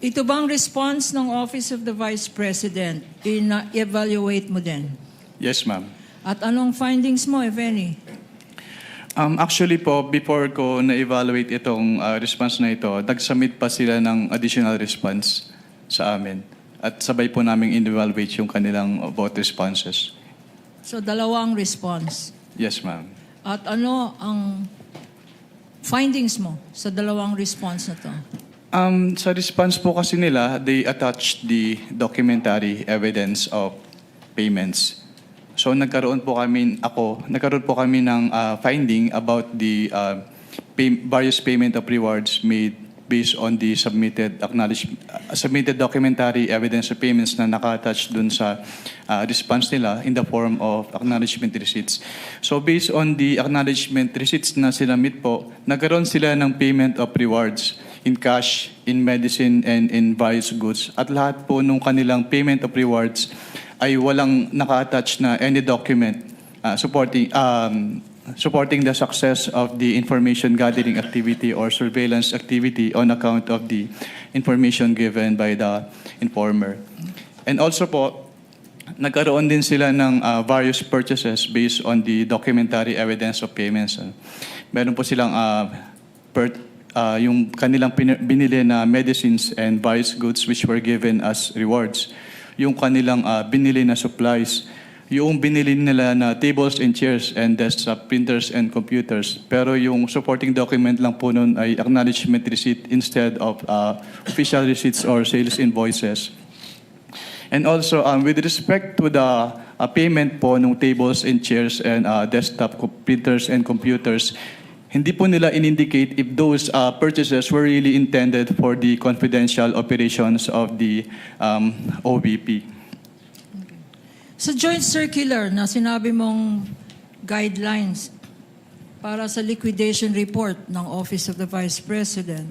Ito bang response ng Office of the Vice President, evaluate mo din? Yes, ma'am. At anong findings mo, if any? Actually po, before ko na-evaluate itong response na ito, nag-submit pa sila ng additional response sa amin. At sabay po namin in-evaluate yung kanilang vote responses. So, dalawang response. Yes, ma'am. At ano ang findings mo sa dalawang response na to? Sa response po kasi nila, they attached the documentary evidence of payments. So nagkaroon po kami ng finding about the various payment of rewards made based on the submitted documentary evidence of payments na naka-attach dun sa response nila in the form of acknowledgement receipts. So based on the acknowledgement receipts na sinamit po, nagkaroon sila ng payment of rewards in cash, in medicine, and in various goods. At lahat po nung kanilang payment of rewards ay walang naka-attach na any document supporting the success of the information gathering activity or surveillance activity on account of the information given by the informer. And also po, nagkaroon din sila ng various purchases based on the documentary evidence of payments. Meron po silang yung kanilang binili na medicines and various goods which were given as rewards. Yung kanilang binili na supplies, yung binili nila na tables and chairs and desktop printers and computers. Pero yung supporting document lang po nun ay acknowledgement receipt instead of official receipts or sales invoices. And also, with respect to the payment po ng tables and chairs and desktop printers and computers, hindi po nila in-indicate if those purchases were really intended for the confidential operations of the OVP. Sa joint circular na sinabi mong guidelines para sa liquidation report ng Office of the Vice President,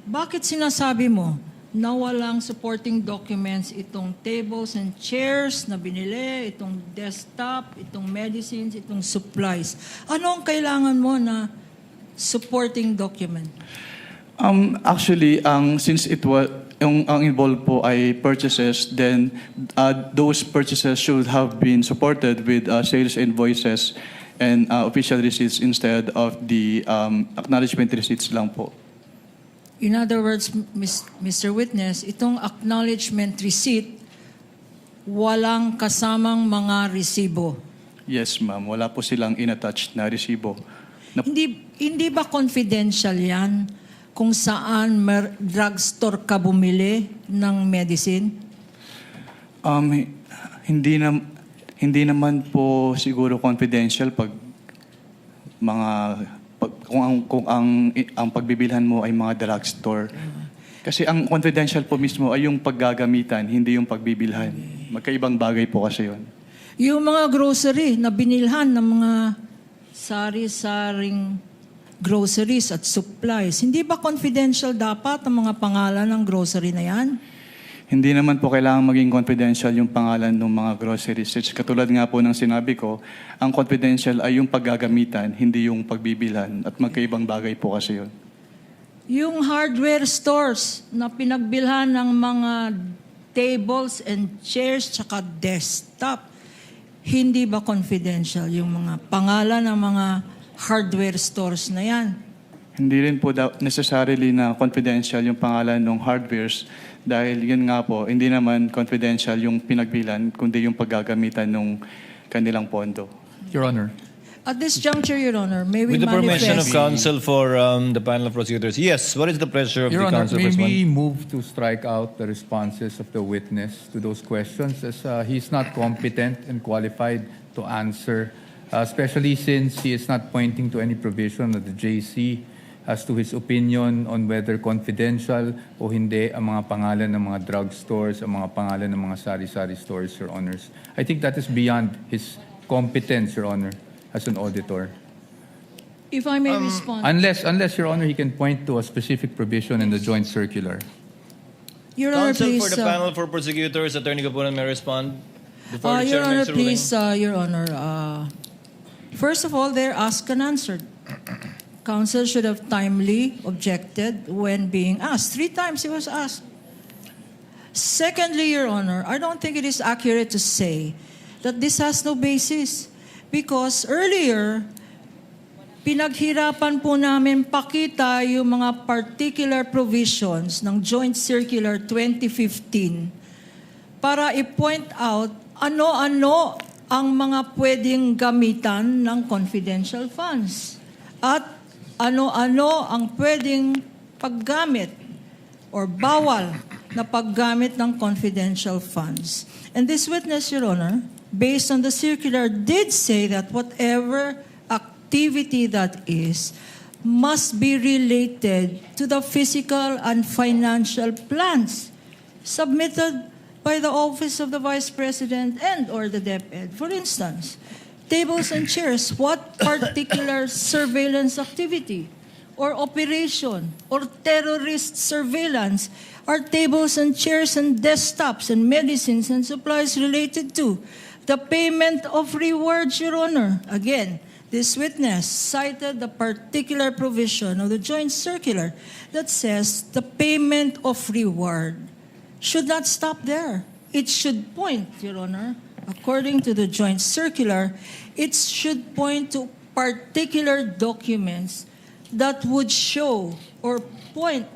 bakit sinasabi mo na walang supporting documents itong tables and chairs na binili, itong desktop, itong medicines, itong supplies? Ano ang kailangan mo na supporting document? Actually, since it was ang involved po ay purchases, then those purchases should have been supported with sales invoices and official receipts instead of the acknowledgement receipts lang po. In other words, Mr. Witness, itong acknowledgement receipt, walang kasamang mga resibo. Yes, ma'am. Wala po silang inattached na resibo. Hindi ba confidential yan kung saan drugstore ka bumili ng medicine? Hindi naman po siguro confidential pag kung ang pagbibilhan mo ay mga drugstore. Kasi ang confidential po mismo ay yung paggagamitan, hindi yung pagbibilhan. Magkaibang bagay po kasi yun. Yung mga grocery na binilhan ng mga sari-saring groceries at supplies, hindi ba confidential dapat ang mga pangalan ng grocery na yan? Hindi naman po kailangan maging confidential yung pangalan ng mga groceries. Katulad nga po ng sinabi ko, ang confidential ay yung paggagamitan, hindi yung pagbibilhan. At magkaibang bagay po kasi yun. Yung hardware stores na pinagbilhan ng mga tables and chairs tsaka desktop, hindi ba confidential yung mga pangalan ng mga hardware stores na yan? Hindi rin po necessarily na confidential yung pangalan ng hardwares dahil yun nga po, hindi naman confidential yung pinagbilan kundi yung paggagamitan ng kanilang pondo. Your Honor. At this juncture, Your Honor, may we With the permission of manifest? counsel for the panel of prosecutors. Yes, what is the pleasure of Your the Honor, counsel may for we respond? move to strike out the responses of the witness to those questions as he's not competent and qualified to answer, especially since he is not pointing to any provision of the JC as to his opinion on whether confidential o hindi ang mga pangalan ng mga drugstores, ang mga pangalan ng mga sari-sari stores, Your Honors. I think that is beyond his competence, Your Honor, as an auditor. If I may respond. Unless, Your Honor, he can point to a specific provision in the joint circular. Your Honor, Counsel please. for the panel for prosecutors, Attorney Capunan may respond before the Your chair Honor, makes a ruling. please, Your Honor. First of all, they're asked and answered. counsel should have timely objected when being asked. 3 times he was asked. Secondly, Your Honor, I don't think it is accurate to say that this has no basis because earlier, pinaghirapan po namin pakita yung mga particular provisions ng Joint Circular 2015 para i-point out ano-ano ang mga pwedeng gamitan ng confidential funds at ano-ano ang pwedeng paggamit or bawal na paggamit ng confidential funds. And this witness, Your Honor, based on the circular, did say that whatever activity that is must be related to the physical and financial plans submitted by the Office of the Vice President and or the DepEd. For instance, tables and chairs, what particular surveillance activity or operation or terrorist surveillance are tables and chairs and desktops and medicines and supplies related to? The payment of rewards, Your Honor. Again, this witness cited the particular provision of the Joint Circular that says the payment of reward should not stop there. It should point, Your Honor, according to the Joint Circular, it should point to particular documents that would show or point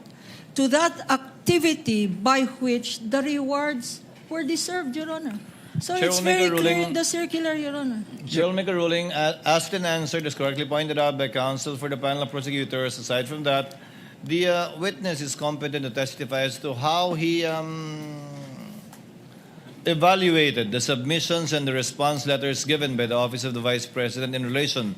to that activity by which the rewards were deserved, Your Honor. So Chair it's will make very a clear ruling. in the circular, Your Honor. Chair will make a ruling. Asked and answered is correctly pointed out by counsel for the panel of prosecutors. Aside from that, the witness is competent to testify as to how he evaluated the submissions and the response letters given by the Office of the Vice President in relation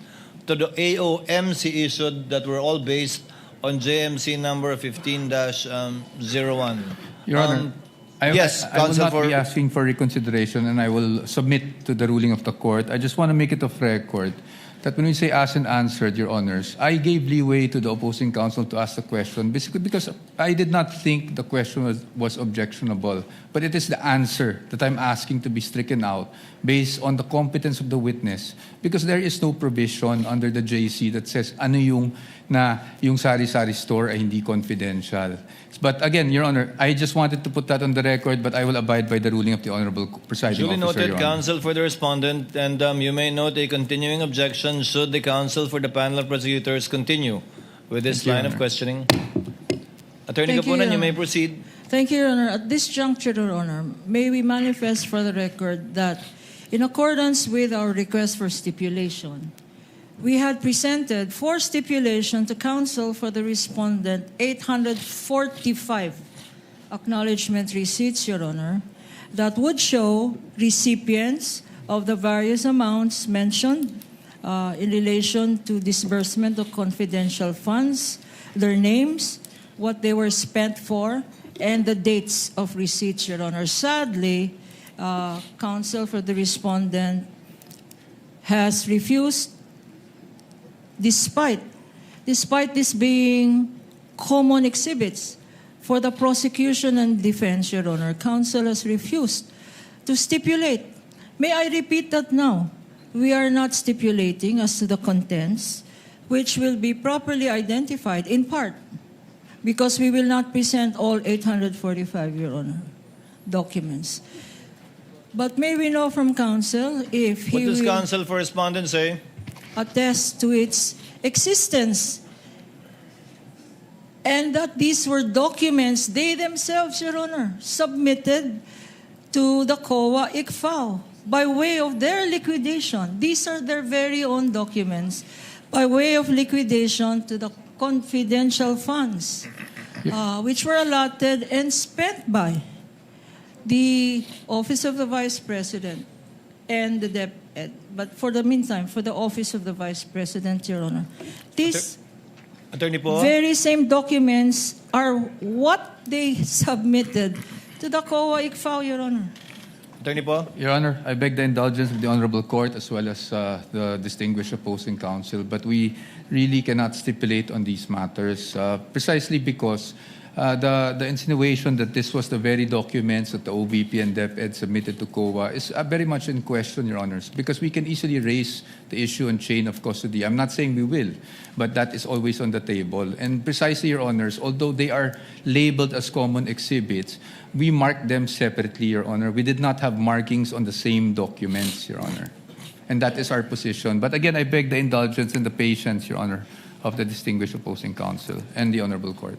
to the AOMC issued that were all based on JMC number 15-01. Your Honor, yes, I will counsel not for... be asking for reconsideration, and I will submit to the ruling of the court. I just want to make it of record that when we say asked and answered, Your Honors, I gave leeway to the opposing counsel to ask the question, basically because I did not think the question was objectionable. But it is the answer that I'm asking to be stricken out based on the competence of the witness. Because there is no provision under the JC that says ano yung sari-sari store ay hindi confidential. But again, Your Honor, I just wanted to put that on the record, but I will abide by the ruling of the Honorable Presiding Duly Officer, noted, Your Honor. counsel for the respondent, and you may note a continuing objection should the counsel for the panel of prosecutors continue with this Thank you, line Your of Honor. questioning. Attorney Thank you, Kapunan, Your you may Honor. proceed. Thank you, Your Honor. At this juncture, Your Honor, may we manifest for the record that in accordance with our request for stipulation, we had presented for stipulation to counsel for the respondent 845 acknowledgement receipts, Your Honor, that would show recipients of the various amounts mentioned in relation to disbursement of confidential funds, their names, what they were spent for, and the dates of receipts, Your Honor. Sadly, counsel for the respondent has refused, despite this being common exhibits for the prosecution and defense, Your Honor, counsel has refused to stipulate. May I repeat that now? We are not stipulating as to the contents, which will be properly identified in part, because we will not present all 845, Your Honor, documents. But may we know from counsel if What he does will counsel for respondent say? attest to its existence and that these were documents they themselves, Your Honor, submitted to the COA ICFAO by way of their liquidation. These are their very own documents by way of liquidation to the confidential funds, which were allotted and spent by the Office of the Vice President and the DepEd. But for the meantime, for the Office of the Vice President, Your Honor, these Attorney po? very same documents are what they submitted to the COA ICFAO, Your Honor. Attorney po? Your Honor, I beg the indulgence of the Honorable Court as well as the distinguished opposing counsel, but we really cannot stipulate on these matters precisely because The insinuation that this was the very documents that the OVP and DepEd submitted to COA is very much in question, Your Honors, because we can easily raise the issue on chain of custody. I'm not saying we will, but that is always on the table. And precisely, Your Honors, although they are labeled as common exhibits, we marked them separately, Your Honor. We did not have markings on the same documents, Your Honor. And that is our position. But again, I beg the indulgence and the patience, Your Honor, of the distinguished opposing counsel and the Honorable Court.